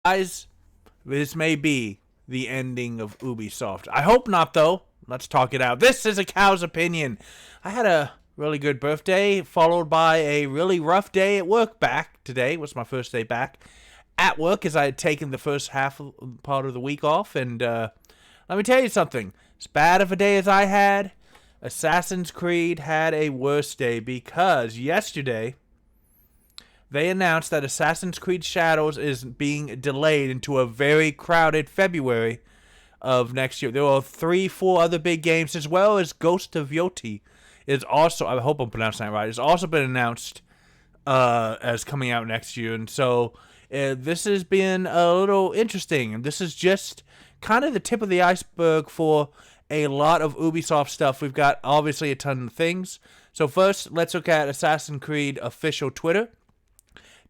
Guys, this may be the ending of Ubisoft. I hope not, though. Let's talk it out. This is a cow's opinion. I had a really good birthday, followed by a really rough day at work back. Today was my first day back at work, as I had taken the first part of the week off. And let me tell you something. As bad of a day as I had, Assassin's Creed had a worse day, because yesterday they announced that Assassin's Creed Shadows is being delayed into a very crowded February of next year. There are 3-4 other big games, as well as Ghost of Yoti is also, I hope I'm pronouncing that right, it's also been announced as coming out next year. And so this has been a little interesting. And this is just kind of the tip of the iceberg for a lot of Ubisoft stuff. We've got obviously a ton of things. So first, let's look at Assassin's Creed official Twitter.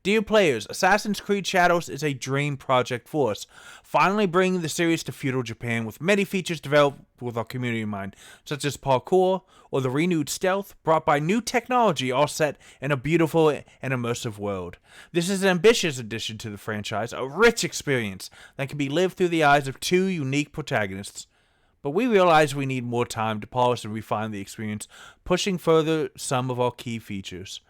Dear players, Assassin's Creed Shadows is a dream project for us, finally bringing the series to feudal Japan with many features developed with our community in mind, such as parkour or the renewed stealth brought by new technology, all set in a beautiful and immersive world. This is an ambitious addition to the franchise, a rich experience that can be lived through the eyes of two unique protagonists. But we realize we need more time to polish and refine the experience, pushing further some of our key features.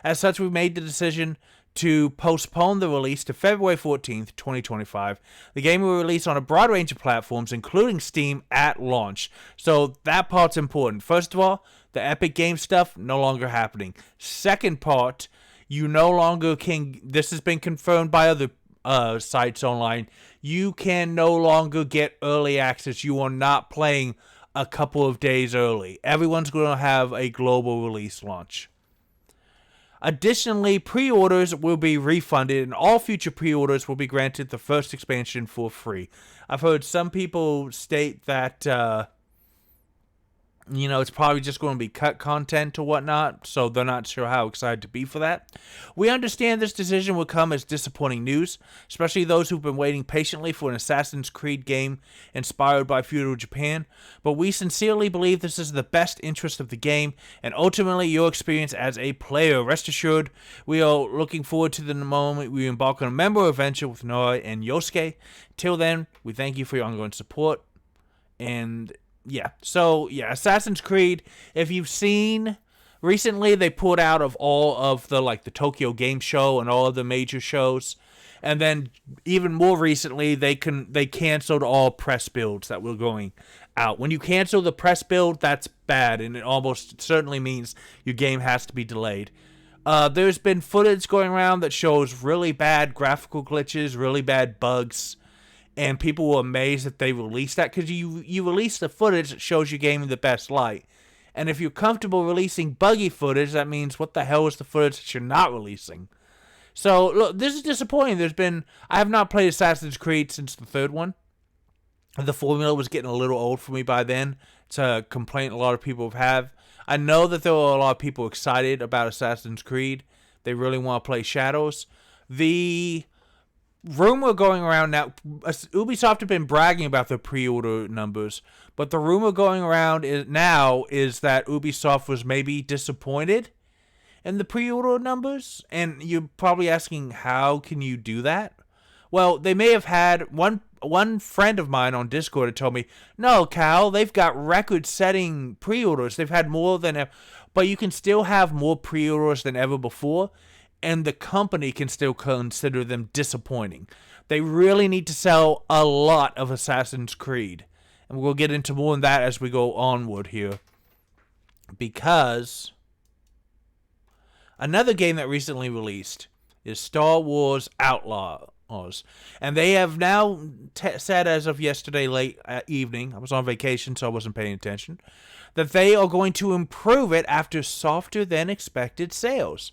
As such, we made the decision to postpone the release to February 14th, 2025. The game will release on a broad range of platforms, including Steam, at launch. So that part's important. First of all, the Epic Games stuff, no longer happening. Second part, you no longer can, this has been confirmed by other sites online, you can no longer get early access. You are not playing a couple of days early. Everyone's going to have a global release launch. Additionally, pre-orders will be refunded, and all future pre-orders will be granted the first expansion for free. I've heard some people state that, it's probably just going to be cut content or whatnot, so they're not sure how excited to be for that. We understand this decision will come as disappointing news, especially those who've been waiting patiently for an Assassin's Creed game inspired by feudal Japan, but we sincerely believe this is the best interest of the game, and ultimately your experience as a player. Rest assured, we are looking forward to the moment we embark on a memorable adventure with Nora and Yosuke. Till then, we thank you for your ongoing support, and Assassin's Creed, if you've seen, recently they pulled out of all of the Tokyo Game Show and all of the major shows, and then even more recently they canceled all press builds that were going out. When you cancel the press build, that's bad, and it almost certainly means your game has to be delayed. There's been footage going around that shows really bad graphical glitches, really bad bugs, and people were amazed that they released that, because you release the footage that shows your game in the best light. And if you're comfortable releasing buggy footage, that means what the hell is the footage that you're not releasing? So, look, this is disappointing. I have not played Assassin's Creed since the third one. The formula was getting a little old for me by then. It's a complaint a lot of people have. I know that there are a lot of people excited about Assassin's Creed. They really want to play Shadows. The rumor going around now, Ubisoft have been bragging about the pre-order numbers, but the rumor going around is that Ubisoft was maybe disappointed in the pre-order numbers. And you're probably asking, how can you do that? Well, they may have had one friend of mine on Discord had told me, no, Cal, they've got record-setting pre-orders. They've had more than ever, but you can still have more pre-orders than ever before, and the company can still consider them disappointing. They really need to sell a lot of Assassin's Creed. And we'll get into more on that as we go onward here. Because another game that recently released is Star Wars Outlaws. And they have now said, as of yesterday late evening, I was on vacation so I wasn't paying attention, that they are going to improve it after softer than expected sales.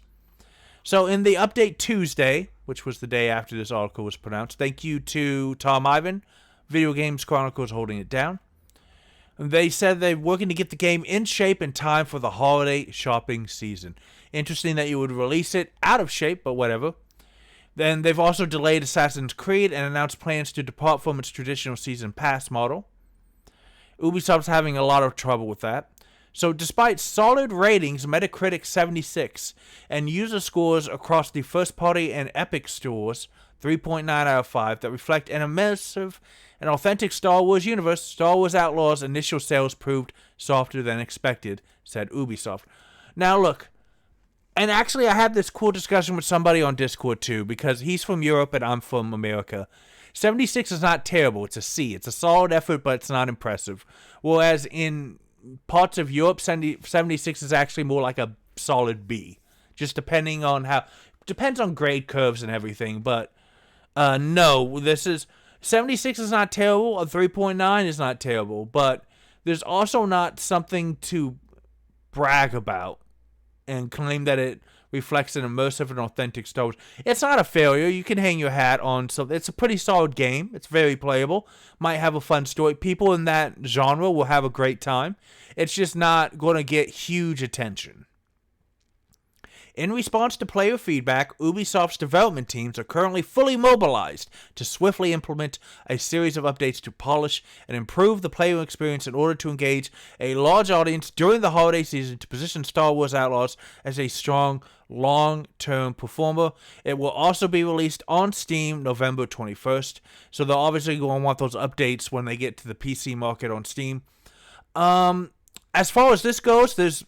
So in the update Tuesday, which was the day after this article was pronounced, thank you to Tom Ivan, Video Games Chronicles holding it down. They said they're working to get the game in shape in time for the holiday shopping season. Interesting that you would release it out of shape, but whatever. Then they've also delayed Assassin's Creed and announced plans to depart from its traditional season pass model. Ubisoft's having a lot of trouble with that. So despite solid ratings, Metacritic 76, and user scores across the first-party and Epic stores 3.9 out of 5, that reflect an immersive and authentic Star Wars universe. Star Wars Outlaws initial sales proved softer than expected, said Ubisoft. Now look, and actually I had this cool discussion with somebody on Discord too, because he's from Europe and I'm from America. 76 is not terrible. It's a C. It's a solid effort, but it's not impressive. Whereas in parts of Europe, 76 is actually more like a solid B. Just depending on depends on grade curves and everything. But no, 76 is not terrible. A 3.9 is not terrible. But there's also not something to brag about and claim that it reflects an immersive and authentic Star Wars. It's not a failure. You can hang your hat on something. It's a pretty solid game. It's very playable. Might have a fun story. People in that genre will have a great time. It's just not going to get huge attention. In response to player feedback, Ubisoft's development teams are currently fully mobilized to swiftly implement a series of updates to polish and improve the player experience in order to engage a large audience during the holiday season to position Star Wars Outlaws as a strong, long-term performer. It will also be released on Steam November 21st, so they're obviously going to want those updates when they get to the PC market on Steam. As far as this goes,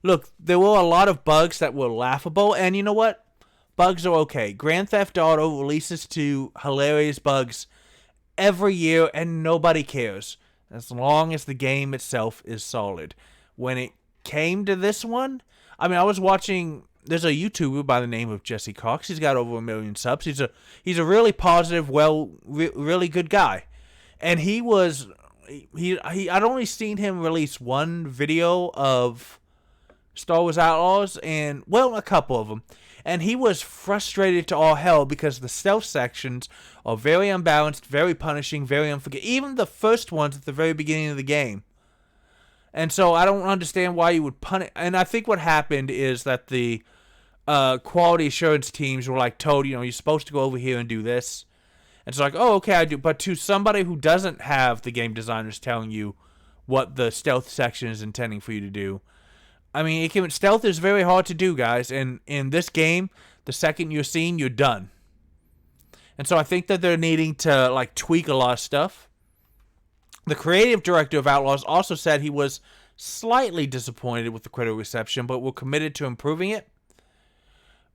Look, there were a lot of bugs that were laughable, and you know what? Bugs are okay. Grand Theft Auto releases to hilarious bugs every year, and nobody cares, as long as the game itself is solid. When it came to this one, I mean, I was watching, there's a YouTuber by the name of Jesse Cox. He's got over 1 million subs. He's a really positive, really good guy. And I'd only seen him release one video of Star Wars Outlaws, and, well, a couple of them. And he was frustrated to all hell because the stealth sections are very unbalanced, very punishing, very unforgiving. Even the first ones at the very beginning of the game. And so I don't understand why you would punish. And I think what happened is that the quality assurance teams were told, you're supposed to go over here and do this. And it's like, oh, okay, I do. But to somebody who doesn't have the game designers telling you what the stealth section is intending for you to do, I mean, stealth is very hard to do, guys. And in this game, the second you're seen, you're done. And so I think that they're needing to tweak a lot of stuff. The creative director of Outlaws also said he was slightly disappointed with the critical reception, but were committed to improving it.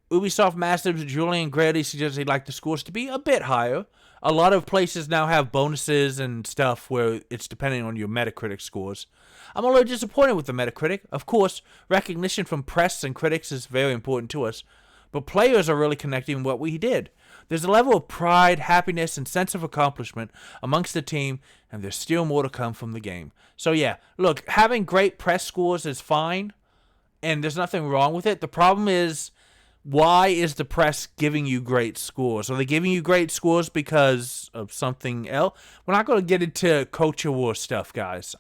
Ubisoft Master Julian Grady suggested he'd like the scores to be a bit higher. A lot of places now have bonuses and stuff where it's depending on your Metacritic scores. I'm a little disappointed with the Metacritic. Of course, recognition from press and critics is very important to us, but players are really connecting with what we did. There's a level of pride, happiness, and sense of accomplishment amongst the team, and there's still more to come from the game. So yeah, look, having great press scores is fine, and there's nothing wrong with it. The problem is, why is the press giving you great scores? Are they giving you great scores because of something else? We're not going to get into culture war stuff, guys.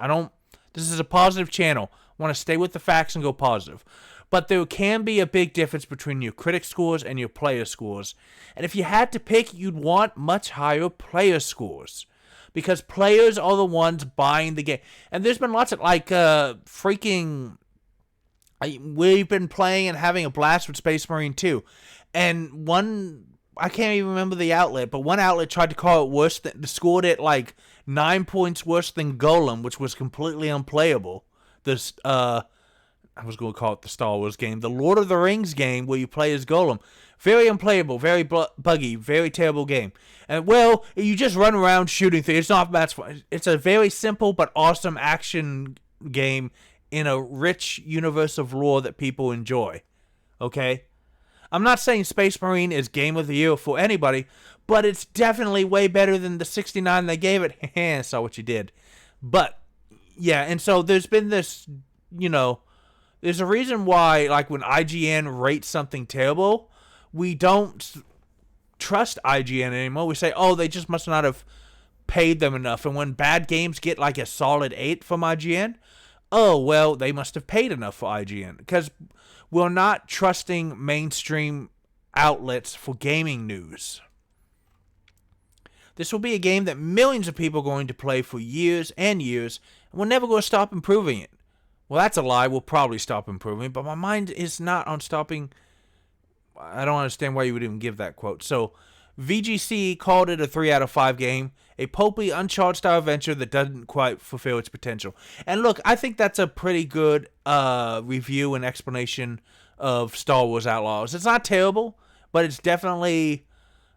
This is a positive channel. I want to stay with the facts and go positive. But there can be a big difference between your critic scores and your player scores. And if you had to pick, you'd want much higher player scores. Because players are the ones buying the game. And there's been lots of, we've been playing and having a blast with Space Marine 2. And I can't even remember the outlet, but one outlet tried to call it worse, scored it 9 points worse than Golem, which was completely unplayable. I was going to call it the Star Wars game. The Lord of the Rings game where you play as Golem. Very unplayable, very buggy, very terrible game. And, well, you just run around shooting things. It's not that fun. It's a very simple but awesome action game in a rich universe of lore that people enjoy. Okay? I'm not saying Space Marine is Game of the Year for anybody, but it's definitely way better than the 69 they gave it. I saw what you did. But, yeah, and so there's been this, there's a reason why, when IGN rates something terrible, we don't trust IGN anymore. We say, oh, they just must not have paid them enough. And when bad games get a solid 8 from IGN, oh, well, they must have paid enough for IGN. Because we're not trusting mainstream outlets for gaming news. This will be a game that millions of people are going to play for years and years, and we're never going to stop improving it. Well, that's a lie. We'll probably stop improving, but my mind is not on stopping. I don't understand why you would even give that quote. So, VGC called it a 3 out of 5 game, a pulpy, uncharted-style adventure that doesn't quite fulfill its potential. And look, I think that's a pretty good review and explanation of Star Wars Outlaws. It's not terrible, but it's definitely...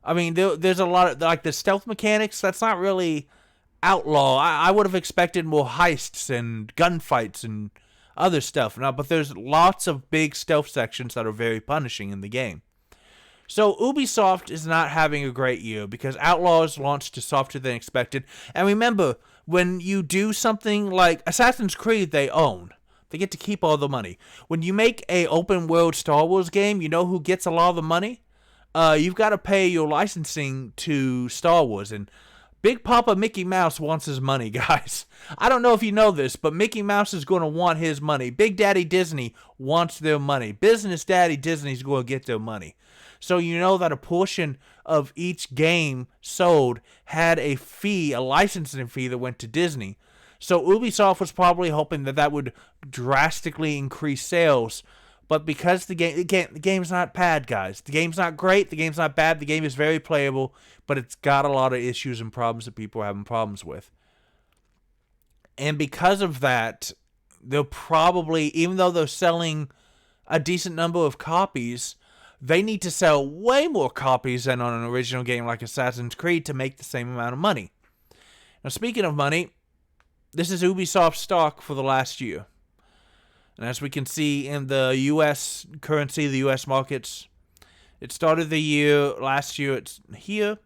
I mean, there's a lot of... Like, the stealth mechanics, that's not really outlaw. I would have expected more heists and gunfights and other stuff. Now, but there's lots of big stealth sections that are very punishing in the game. So Ubisoft is not having a great year because Outlaws launched to softer than expected. And remember, when you do something like Assassin's Creed, they own. They get to keep all the money. When you make a open world Star Wars game, you know who gets a lot of the money? You've got to pay your licensing to Star Wars. And Big Papa Mickey Mouse wants his money, guys. I don't know if you know this, but Mickey Mouse is going to want his money. Big Daddy Disney wants their money. Business Daddy Disney's going to get their money. So you know that a portion of each game sold had a fee, a licensing fee that went to Disney. So Ubisoft was probably hoping that that would drastically increase sales. But because the game's not bad, guys. The game's not great. The game's not bad. The game is very playable. But it's got a lot of issues and problems that people are having problems with. And because of that, they'll probably, even though they're selling a decent number of copies... They need to sell way more copies than on an original game like Assassin's Creed to make the same amount of money. Now, speaking of money, this is Ubisoft stock for the last year. And as we can see in the U.S. currency, the U.S. markets, it started the year, last year, it's here,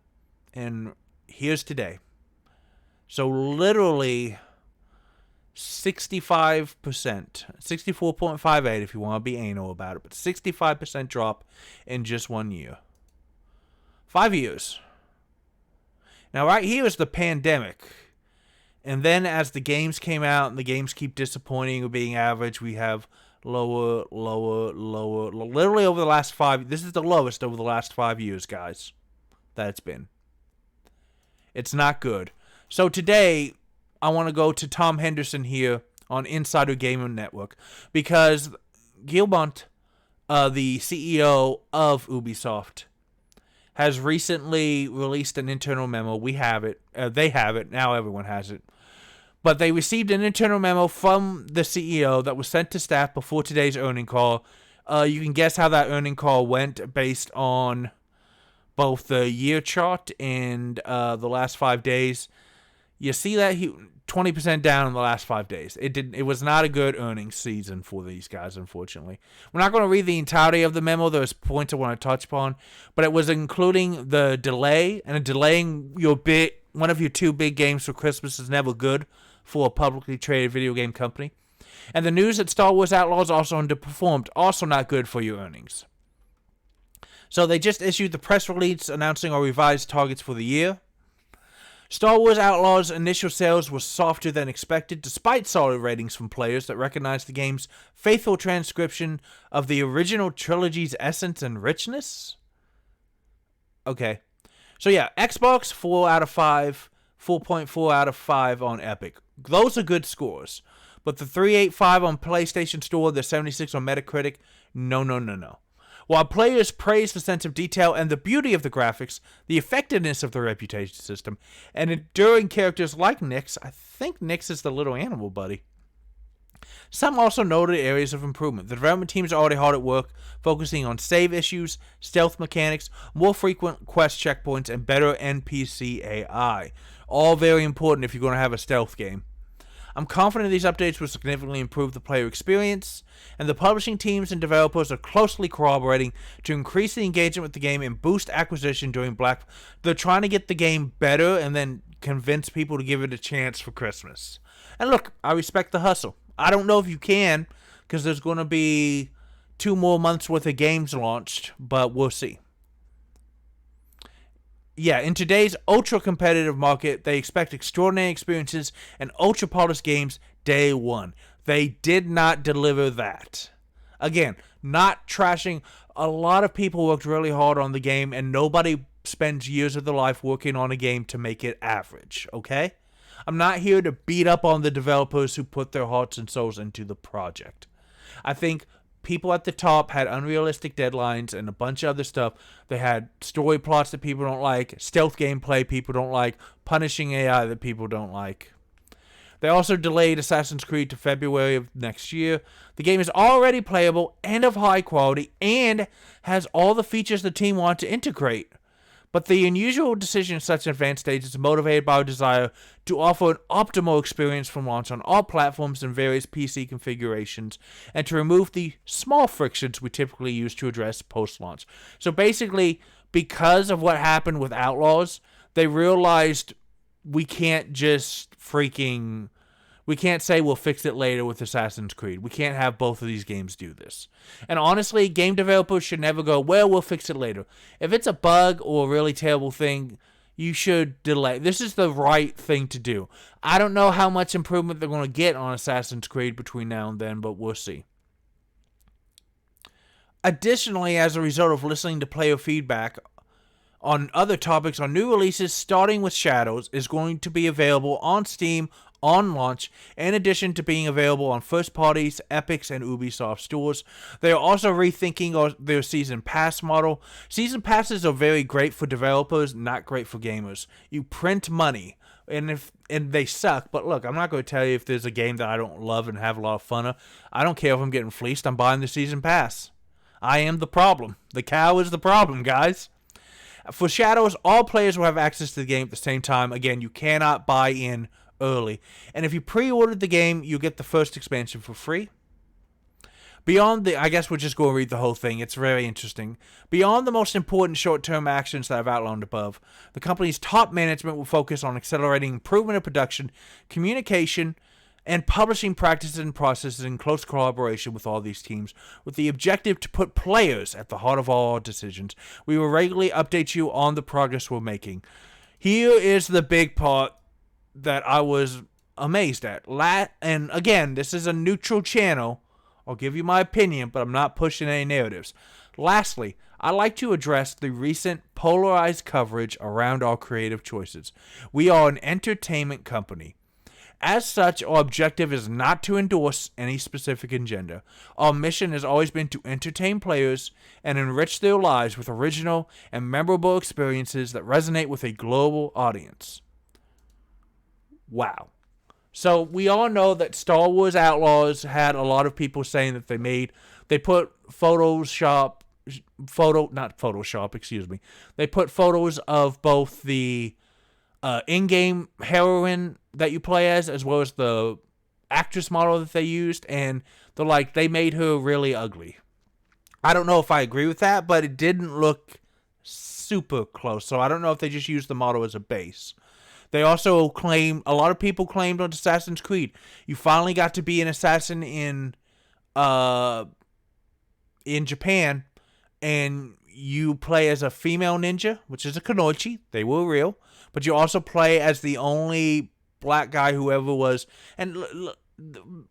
and here's today. So literally 65%, 64.58 if you want to be anal about it, but 65% drop in just 1 year. 5 years. Now right here is the pandemic. And then as the games came out and the games keep disappointing or being average, we have lower. Literally over the last 5, this is the lowest over the last 5 years, guys, that it's been. It's not good. So today... I want to go to Tom Henderson here on Insider Gaming Network because Guillemot, the CEO of Ubisoft, has recently released an internal memo. We have it. They have it. Now everyone has it. But they received an internal memo from the CEO that was sent to staff before today's earning call. You can guess how that earning call went based on both the year chart and the last 5 days. You see that 20% down in the last 5 days. It was not a good earnings season for these guys, unfortunately. We're not going to read the entirety of the memo. There's points I want to touch upon, but it was including the delay, and delaying one of your 2 big games for Christmas is never good for a publicly traded video game company. And the news that Star Wars Outlaws also underperformed, also not good for your earnings. So they just issued the press release announcing our revised targets for the year. Star Wars Outlaws' initial sales were softer than expected, despite solid ratings from players that recognized the game's faithful transcription of the original trilogy's essence and richness. Okay. So yeah, Xbox 4 out of 5, 4.4 out of 5 on Epic. Those are good scores. But the 385 on PlayStation Store, the 76 on Metacritic, no. While players praise the sense of detail and the beauty of the graphics, the effectiveness of the reputation system, and enduring characters like Nyx, I think Nyx is the little animal buddy. Some also noted areas of improvement. The development teams are already hard at work, focusing on save issues, stealth mechanics, more frequent quest checkpoints, and better NPC AI. All very important if you're going to have a stealth game. I'm confident these updates will significantly improve the player experience, and the publishing teams and developers are closely collaborating to increase the engagement with the game and boost acquisition during Black. They're trying to get the game better and then convince people to give it a chance for Christmas. And look, I respect the hustle. I don't know if you can, because there's going to be 2 more months worth of games launched, but we'll see. Yeah, in today's ultra-competitive market, they expect extraordinary experiences and ultra-polished games day one. They did not deliver that. Again, not trashing. A lot of people worked really hard on the game, and nobody spends years of their life working on a game to make it average, okay? I'm not here to beat up on the developers who put their hearts and souls into the project. I think people at the top had unrealistic deadlines and a bunch of other stuff. They had story plots that people don't like, stealth gameplay people don't like, punishing AI that people don't like. They also delayed Assassin's Creed to February of next year. The game is already playable and of high quality and has all the features the team want to integrate. But the unusual decision in such an advanced stage is motivated by a desire to offer an optimal experience from launch on all platforms and various PC configurations, and to remove the small frictions we typically use to address post-launch. So basically, because of what happened with Outlaws, they realized we can't just we can't say we'll fix it later with Assassin's Creed. We can't have both of these games do this. And honestly, game developers should never go, well, we'll fix it later. If it's a bug or a really terrible thing, you should delay. This is the right thing to do. I don't know how much improvement they're going to get on Assassin's Creed between now and then, but we'll see. Additionally, as a result of listening to player feedback on other topics, on new releases, starting with Shadows, is going to be available on Steam on launch, in addition to being available on first parties, Epic's, and Ubisoft stores. They are also rethinking their Season Pass model. Season Passes are very great for developers, not great for gamers. You print money, and they suck, but look, I'm not going to tell you if there's a game that I don't love and have a lot of fun of. I don't care if I'm getting fleeced, I'm buying the Season Pass. I am the problem. The cow is the problem, guys. For Shadows, all players will have access to the game at the same time. Again, you cannot buy in early. And if you pre-ordered the game, you get the first expansion for free. I guess we'll just go and read the whole thing. It's very interesting. Beyond the most important short-term actions that I've outlined above, the company's top management will focus on accelerating improvement of production, communication, and publishing practices and processes in close collaboration with all these teams, with the objective to put players at the heart of all our decisions. We will regularly update you on the progress we're making. Here is the big part that I was amazed at. And again, this is a neutral channel. I'll give you my opinion, but I'm not pushing any narratives. Lastly, I'd like to address the recent polarized coverage around our creative choices. We are an entertainment company. As such, our objective is not to endorse any specific agenda. Our mission has always been to entertain players and enrich their lives with original and memorable experiences that resonate with a global audience. Wow. So we all know that Star Wars Outlaws had a lot of people saying that they put They put photos of both the in-game heroine that you play as well as the actress model that they used, and they made her really ugly. I don't know if I agree with that, but it didn't look super close, so I don't know if they just used the model as a base. They also a lot of people claimed on Assassin's Creed, you finally got to be an assassin in Japan, and you play as a female ninja, which is a Kunoichi. They were real. But you also play as the only black guy who ever was. And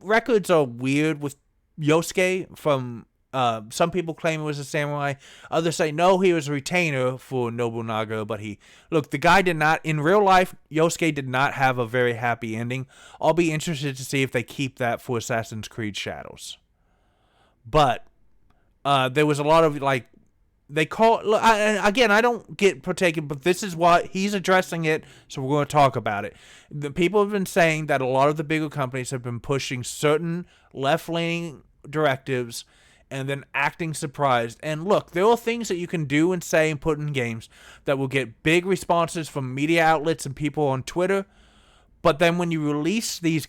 records are weird with Yosuke from... some people claim it was a samurai. Others say, no, he was a retainer for Nobunaga. But the guy did not... In real life, Yosuke did not have a very happy ending. I'll be interested to see if they keep that for Assassin's Creed Shadows. But there was a lot of, again, I don't get partaken, but this is what he's addressing it, so we're going to talk about it. The people have been saying that a lot of the bigger companies have been pushing certain left-leaning directives and then acting surprised. And look, there are things that you can do and say and put in games that will get big responses from media outlets and people on Twitter. But then when you release these,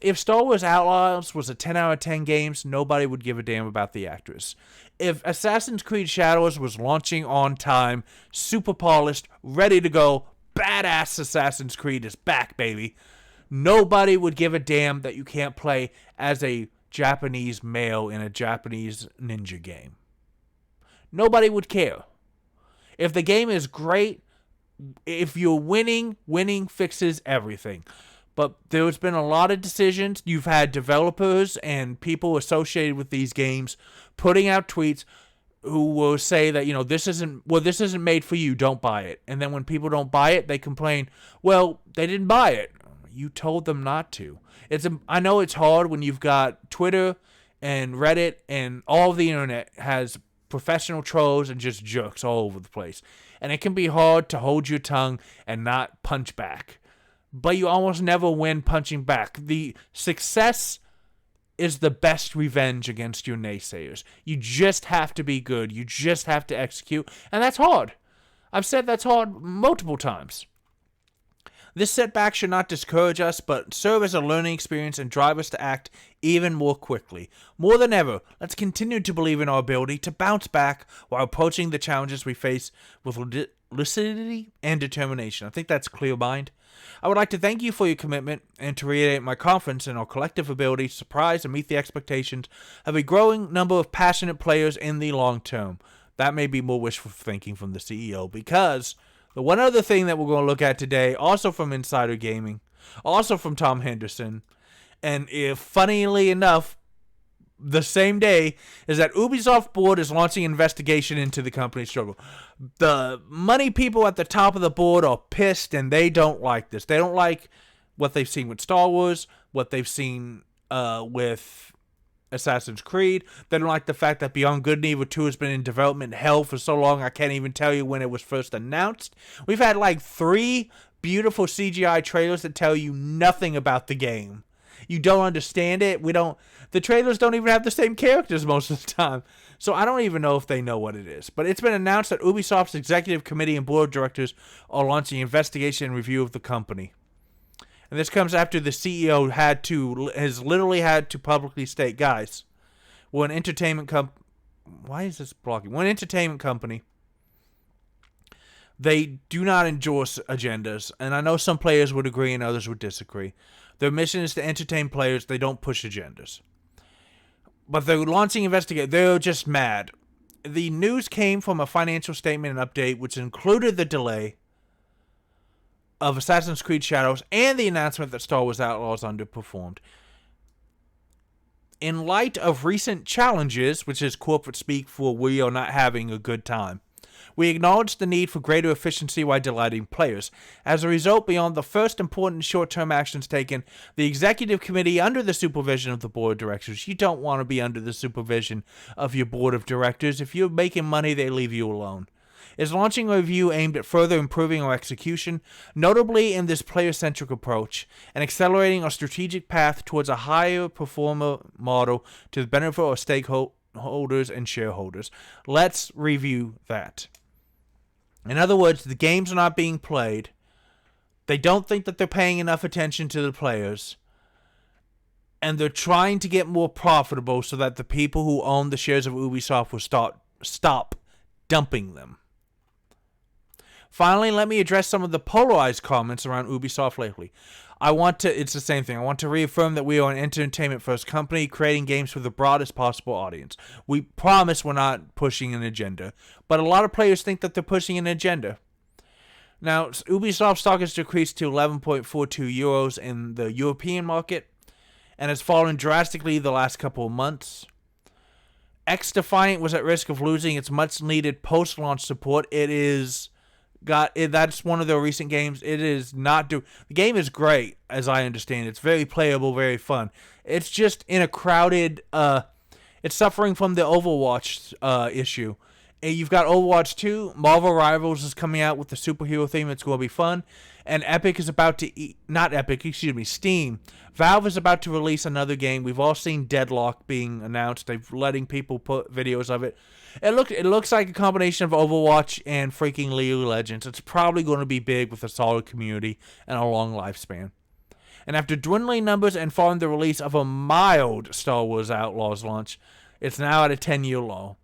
if Star Wars Outlaws was a 10 out of 10 games, nobody would give a damn about the actress. If Assassin's Creed Shadows was launching on time, super polished, ready to go, badass Assassin's Creed is back, baby, nobody would give a damn that you can't play as a Japanese male in a Japanese ninja game. Nobody would care. If the game is great, if you're winning fixes everything. But there's been a lot of decisions. You've had developers and people associated with these games putting out tweets who will say that, this isn't made for you, don't buy it. And then when people don't buy it, they complain, well, they didn't buy it. You told them not to. I know it's hard when you've got Twitter and Reddit and all of the internet has professional trolls and just jerks all over the place. And it can be hard to hold your tongue and not punch back. But you almost never win punching back. The success is the best revenge against your naysayers. You just have to be good. You just have to execute. And that's hard. I've said that's hard multiple times. This setback should not discourage us, but serve as a learning experience and drive us to act even more quickly. More than ever, let's continue to believe in our ability to bounce back while approaching the challenges we face with lucidity and determination. I think that's clear mind. I would like to thank you for your commitment and to reiterate my confidence in our collective ability to surprise and meet the expectations of a growing number of passionate players in the long term. That may be more wishful thinking from the CEO, because the one other thing that we're going to look at today, also from Insider Gaming, also from Tom Henderson, and if funnily enough, the same day, is that Ubisoft board is launching an investigation into the company's struggle. The money people at the top of the board are pissed, and they don't like this. They don't like what they've seen with Star Wars, what they've seen with Assassin's Creed. They don't like the fact that Beyond Good and Evil 2 has been in development hell for so long, I can't even tell you when it was first announced. We've had like 3 beautiful CGI trailers that tell you nothing about the game. You don't understand it. The trailers don't even have the same characters most of the time. So I don't even know if they know what it is. But it's been announced that Ubisoft's executive committee and board of directors are launching an investigation and review of the company. And this comes after the CEO has literally had to publicly state, guys, we're an entertainment company. Why is this blocking? We're an entertainment company. They do not endorse agendas. And I know some players would agree and others would disagree. Their mission is to entertain players. They don't push agendas. But they're launching investigation. They're just mad. The news came from a financial statement and update, which included the delay of Assassin's Creed Shadows and the announcement that Star Wars Outlaws underperformed. In light of recent challenges, which is corporate speak for we are not having a good time, we acknowledge the need for greater efficiency while delighting players. As a result, beyond the first important short-term actions taken, the executive committee, under the supervision of the board of directors — you don't want to be under the supervision of your board of directors. If you're making money, they leave you alone — is launching a review aimed at further improving our execution, notably in this player-centric approach, and accelerating our strategic path towards a higher performer model to the benefit of our stakeholders and shareholders. Let's review that. In other words, the games are not being played. They don't think that they're paying enough attention to the players. And they're trying to get more profitable so that the people who own the shares of Ubisoft will stop dumping them. Finally, let me address some of the polarized comments around Ubisoft lately. It's the same thing. I want to reaffirm that we are an entertainment-first company creating games for the broadest possible audience. We promise we're not pushing an agenda, but a lot of players think that they're pushing an agenda. Now, Ubisoft stock has decreased to 11.42 euros in the European market and has fallen drastically the last couple of months. X-Defiant was at risk of losing its much-needed post-launch support. That's one of their recent games. The game is great, as I understand. It's very playable, very fun. It's just in a crowded, it's suffering from the Overwatch issue. And you've got Overwatch 2, Marvel Rivals is coming out with the superhero theme. It's going to be fun. And Steam. Valve is about to release another game. We've all seen Deadlock being announced. They're letting people put videos of it. It looks like a combination of Overwatch and freaking League of Legends. It's probably going to be big with a solid community and a long lifespan. And after dwindling numbers and following the release of a mild Star Wars Outlaws launch, it's now at a 10-year low.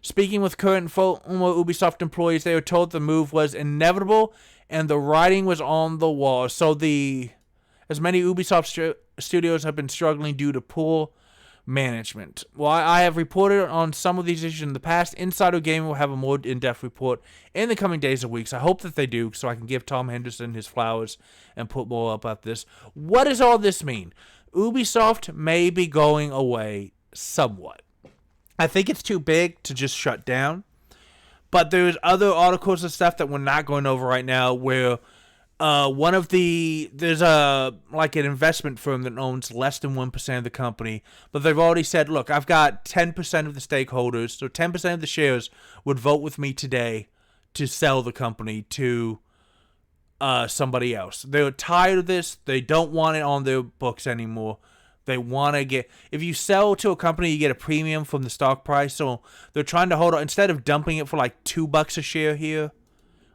Speaking with current and former Ubisoft employees, they were told the move was inevitable and the writing was on the wall. So as many Ubisoft studios have been struggling due to poor management. Well, I have reported on some of these issues in the past. Insider Gaming will have a more in-depth report in the coming days or weeks. I hope that they do, so I can give Tom Henderson his flowers and put more up about this. What does all this mean? Ubisoft may be going away somewhat. I think it's too big to just shut down. But there's other articles and stuff that we're not going over right now where There's a like an investment firm that owns less than 1% of the company, but they've already said, look, I've got 10% of the stakeholders, so 10% of the shares would vote with me today to sell the company to somebody else. They're tired of this. They don't want it on their books anymore. They want to get, if you sell to a company, you get a premium from the stock price. So they're trying to hold on, instead of dumping it for like $2 a share here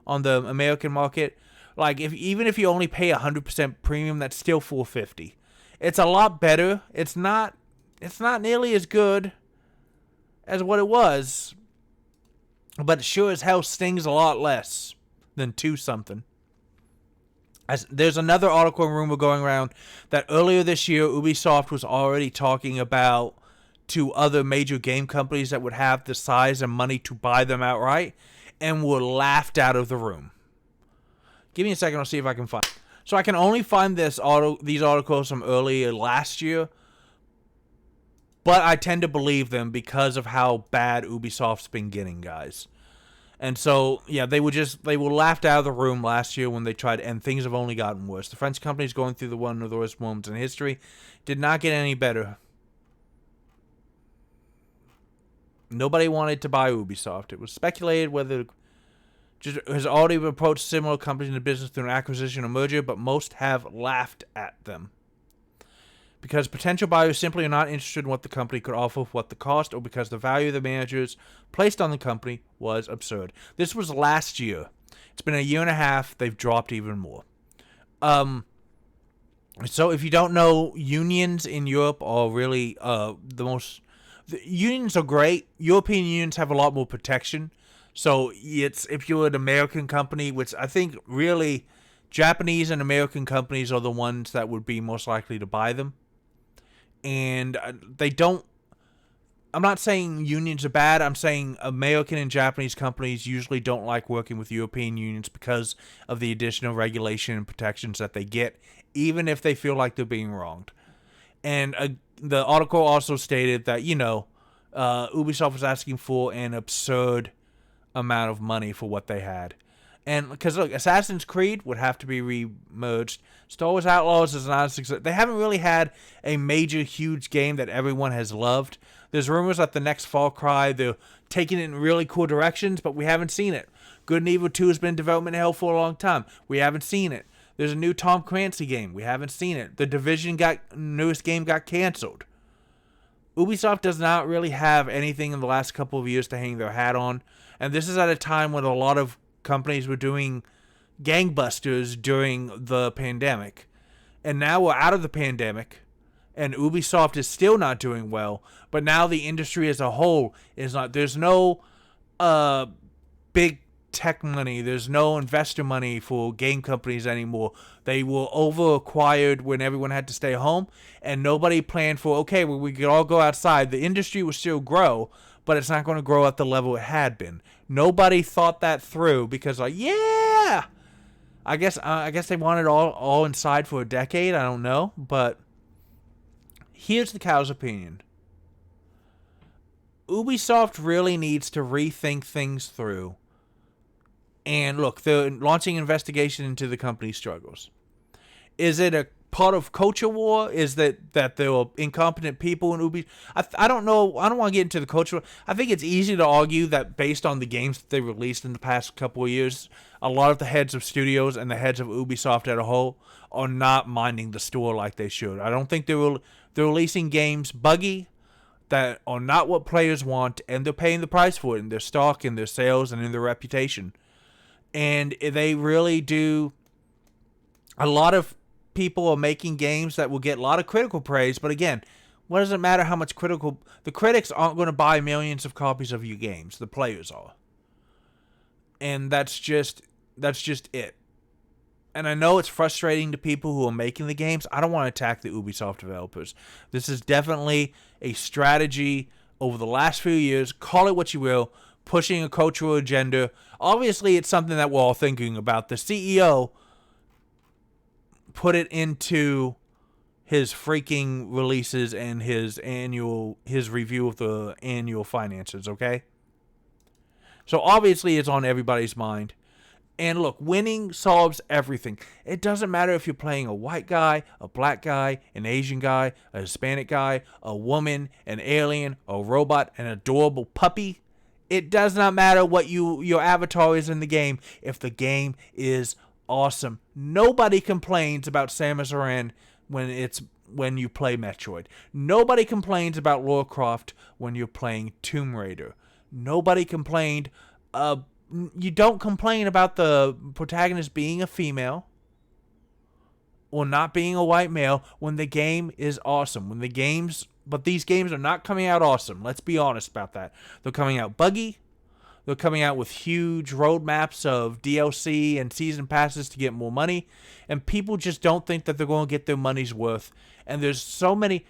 on the American market. Like even if you only pay 100% premium, that's still $4.50. It's a lot better. It's not nearly as good as what it was, but it sure as hell stings a lot less than 2 something. There's another article and rumor going around that earlier this year, Ubisoft was already talking about to other major game companies that would have the size and money to buy them outright, and were laughed out of the room. Give me a second, I'll see if I can find it. So I can only find these articles from earlier last year, but I tend to believe them because of how bad Ubisoft's been getting, guys. And so, yeah, they were laughed out of the room last year when they tried, and things have only gotten worse. The French company's going through one of the worst moments in history. Did not get any better. Nobody wanted to buy Ubisoft. It was speculated whether has already approached similar companies in the business through an acquisition or merger, but most have laughed at them. Because potential buyers simply are not interested in what the company could offer, what the cost, or because the value of the managers placed on the company was absurd. This was last year. It's been a year and a half. They've dropped even more. So if you don't know, unions in Europe are really the unions are great. European unions have a lot more protection. So if you're an American company, which I think really Japanese and American companies are the ones that would be most likely to buy them. And I'm not saying unions are bad. I'm saying American and Japanese companies usually don't like working with European unions because of the additional regulation and protections that they get, even if they feel like they're being wronged. And the article also stated that, Ubisoft was asking for an absurd amount of money for what they had. And because, look, Assassin's Creed would have to be re-merged. Star Wars Outlaws is not a success. They haven't really had a major, huge game that everyone has loved. There's rumors that the next Far Cry, they're taking it in really cool directions, but we haven't seen it. Good and Evil 2 has been in development hell for a long time. We haven't seen it. There's a new Tom Clancy game. We haven't seen it. The Division newest game got canceled. Ubisoft does not really have anything in the last couple of years to hang their hat on. And this is at a time when a lot of companies were doing gangbusters during the pandemic. And now we're out of the pandemic, and Ubisoft is still not doing well. But now the industry as a whole is not. There's no big tech money. There's no investor money for game companies anymore. They were over-acquired when everyone had to stay home, and nobody planned for, okay, well, we could all go outside. The industry will still grow, but it's not going to grow at the level it had been. Nobody thought that through because, like, yeah, I guess they wanted all inside for a decade. I don't know, but here's the cow's opinion. Ubisoft really needs to rethink things through. And look, they're launching an investigation into the company's struggles. Is it a part of culture war? Is that there are incompetent people in Ubisoft? I don't know. I don't want to get into the culture war. I think it's easy to argue that based on the games that they released in the past couple of years, a lot of the heads of studios and the heads of Ubisoft as a whole are not minding the store like they should. I don't think they're releasing games buggy that are not what players want, and they're paying the price for it in their stock, in their sales, and in their reputation. And they really do. A lot of people are making games that will get a lot of critical praise, but again, what does it matter how much critical? The critics aren't going to buy millions of copies of your games. The players are. And that's just it. And I know it's frustrating to people who are making the games. I don't want to attack the Ubisoft developers. This is definitely a strategy over the last few years. Call it what you will. Pushing a cultural agenda. Obviously, it's something that we're all thinking about. The CEO put it into his freaking releases and his review of the annual finances, okay? So obviously it's on everybody's mind. And look, winning solves everything. It doesn't matter if you're playing a white guy, a black guy, an Asian guy, a Hispanic guy, a woman, an alien, a robot, an adorable puppy. It does not matter what your avatar is in the game if the game is awesome. Nobody complains about Samus Aran when you play Metroid. Nobody complains about Lara Croft when you're playing Tomb Raider. Nobody complained. You don't complain about the protagonist being a female or not being a white male when the game is awesome. But these games are not coming out awesome. Let's be honest about that. They're coming out buggy. They're coming out with huge roadmaps of DLC and season passes to get more money, and people just don't think that they're going to get their money's worth. And there's so many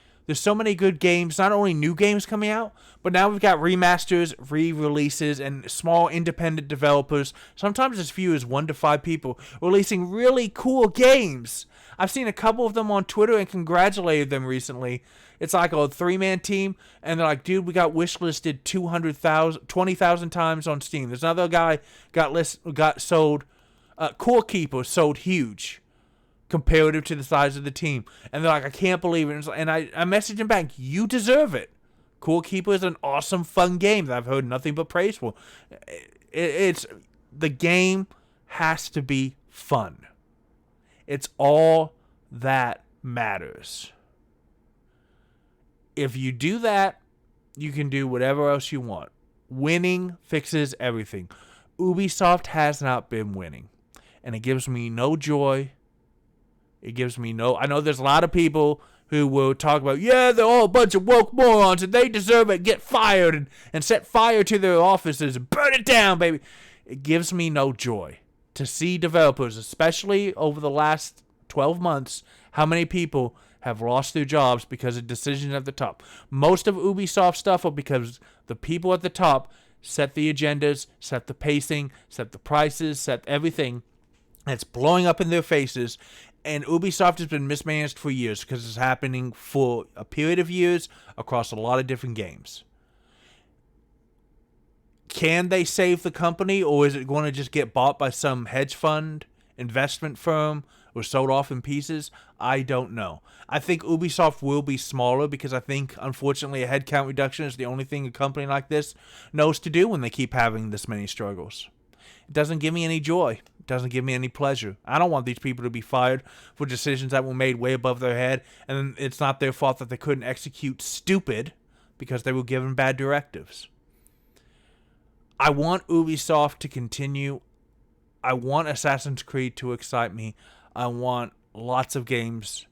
good games, not only new games coming out, but now we've got remasters, re-releases, and small independent developers, sometimes as few as 1 to 5 people, releasing really cool games. I've seen a couple of them on Twitter and congratulated them recently. It's like a 3-man team, and they're like, dude, we got wishlisted 20,000 times on Steam. There's another guy got sold, Core Keeper sold huge comparative to the size of the team. And they're like, I can't believe it. And I messaged him back, you deserve it. Core Keeper is an awesome, fun game that I've heard nothing but praise for. The game has to be fun. It's all that matters. If you do that, you can do whatever else you want. Winning fixes everything. Ubisoft has not been winning. And it gives me no joy. I know there's a lot of people who will talk about, yeah, they're all a bunch of woke morons and they deserve it, get fired and set fire to their offices and burn it down, baby. It gives me no joy to see developers, especially over the last 12 months, how many people have lost their jobs because of decisions at the top. Most of Ubisoft stuff are because the people at the top set the agendas, set the pacing, set the prices, set everything. And it's blowing up in their faces. And Ubisoft has been mismanaged for years because it's happening for a period of years across a lot of different games. Can they save the company, or is it going to just get bought by some hedge fund, investment firm, or sold off in pieces? I don't know. I think Ubisoft will be smaller because I think, unfortunately, a headcount reduction is the only thing a company like this knows to do when they keep having this many struggles. It doesn't give me any joy. It doesn't give me any pleasure. I don't want these people to be fired for decisions that were made way above their head, and it's not their fault that they couldn't execute stupid because they were given bad directives. I want Ubisoft to continue. I want Assassin's Creed to excite me. I want lots of games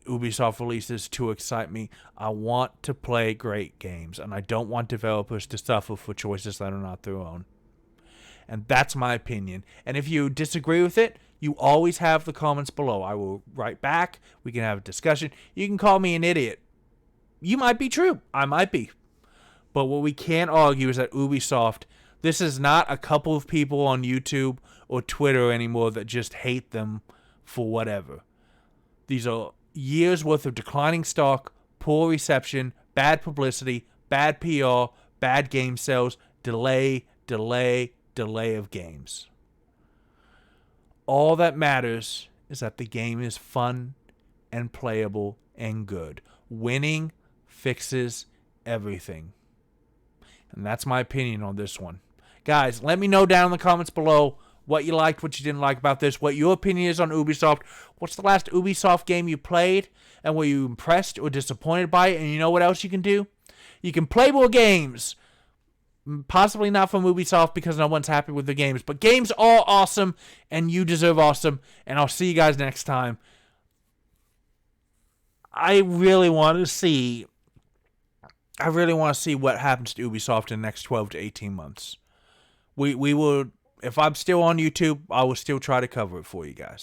Ubisoft releases to excite me. I want to play great games, and I don't want developers to suffer for choices that are not their own. And that's my opinion. And if you disagree with it, you always have the comments below. I will write back. We can have a discussion. You can call me an idiot. You might be true. I might be. But what we can't argue is that Ubisoft, this is not a couple of people on YouTube or Twitter anymore that just hate them for whatever. These are years worth of declining stock, poor reception, bad publicity, bad PR, bad game sales, delay of games. All that matters is that the game is fun and playable and good. Winning fixes everything. And that's my opinion on this one. Guys, let me know down in the comments below what you liked, what you didn't like about this, what your opinion is on Ubisoft. What's the last Ubisoft game you played, and were you impressed or disappointed by it? And you know what else you can do? You can play more games. Possibly not from Ubisoft because no one's happy with the games. But games are awesome, and you deserve awesome. And I'll see you guys next time. I really want to see what happens to Ubisoft in the next 12 to 18 months. We will, if I'm still on YouTube, I will still try to cover it for you guys.